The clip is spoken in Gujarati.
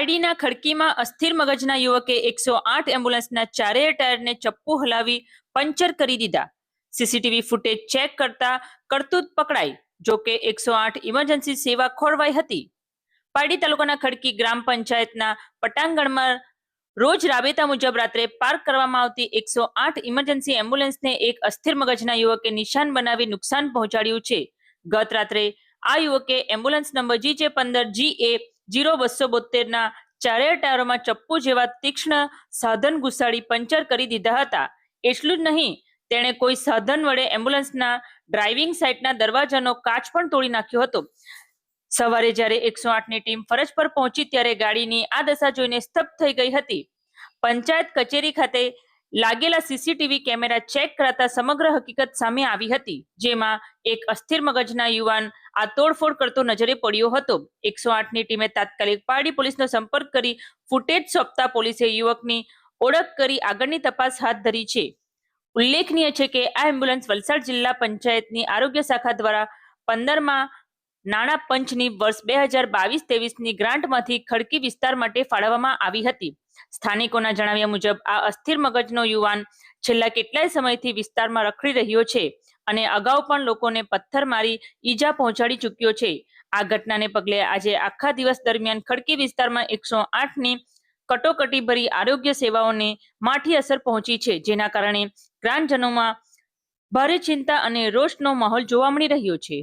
પારડીના ખડકીમાં અસ્થિર મગજના યુવકે 108 એમ્બ્યુલન્સના ચારેય ટાયરને ચપ્પુ હલાવી પંચર કરી દીધા. સીસીટીવી ફૂટેજ ચેક કરતા કરતૂત પકડાઈ. જોકે 108 ઇમરજન્સી સેવા ખોરવાઈ હતી. પારડી તાલુકાના ખડકી ગ્રામ પંચાયતના પટાંગણમાં રોજ રાબેતા મુજબ રાત્રે પાર્ક કરવામાં આવતી 108 ઇમરજન્સી એમ્બ્યુલન્સને એક અસ્થિર મગજના યુવકે નિશાન બનાવી નુકસાન પહોંચાડ્યું છે. ગત રાત્રે આ યુવકે એમ્બ્યુલન્સ નંબર GJ15GA 0272 ના ચારેય ટાયરોમાં ચપ્પુ જેવા તીક્ષ્ણ સાધન ઘુસાડી પંચર કરી દીધા હતા. એટલું જ નહીં, તેણે કોઈ સાધન વડે એમ્બ્યુલન્સના ડ્રાઇવિંગ સાઇટના દરવાજાનો કાચ પણ તોડી નાખ્યો હતો. સવારે જ્યારે 108ની ટીમ ફરજ પર પહોંચી ત્યારે ગાડીની આ દશા જોઈને સ્તબ્ધ થઈ ગઈ હતી. પંચાયત કચેરી ખાતે લાગેલા સીસીટીવી કેમેરા ચેક કરાતા સમગ્ર હકીકત સામે આવી હતી, જેમાં એક અસ્થિર મગજના યુવાન આ તોડફોડ કરતો નજરે પડ્યો હતો. 108ની ટીમે તાત્કાલિક પારડી પોલીસનો સંપર્ક કરી ફૂટેજ સોંપતા પોલીસે યુવકની ઓળખ કરી આગળની તપાસ હાથ ધરી છે. ઉલ્લેખનીય છે કે આ એમ્બ્યુલન્સ વલસાડ જિલ્લા પંચાયતની આરોગ્ય શાખા દ્વારા 15મા નાણાં પંચની વર્ષ 2022-23ની ગ્રાન્ટમાંથી ખડકી વિસ્તાર માટે ફાળવવામાં આવી હતી. સ્થાનિકોના જણાવ્યા મુજબ આ અસ્થિર મગજનો યુવાન છેલ્લા કેટલાય સમયથી વિસ્તારમાં રખડી રહ્યો છે અને અગાઉ પણ લોકોને પથ્થર મારી ઈજા પહોંચાડી ચૂક્યો છે. આ ઘટનાને પગલે આજે આખા દિવસ દરમિયાન ખડકી વિસ્તારમાં 108ની કટોકટીભરી આરોગ્ય સેવાઓને માઠી અસર પહોંચી છે, જેના કારણે ગ્રામજનોમાં ભારે ચિંતા અને રોષનો માહોલ જોવા મળી રહ્યો છે.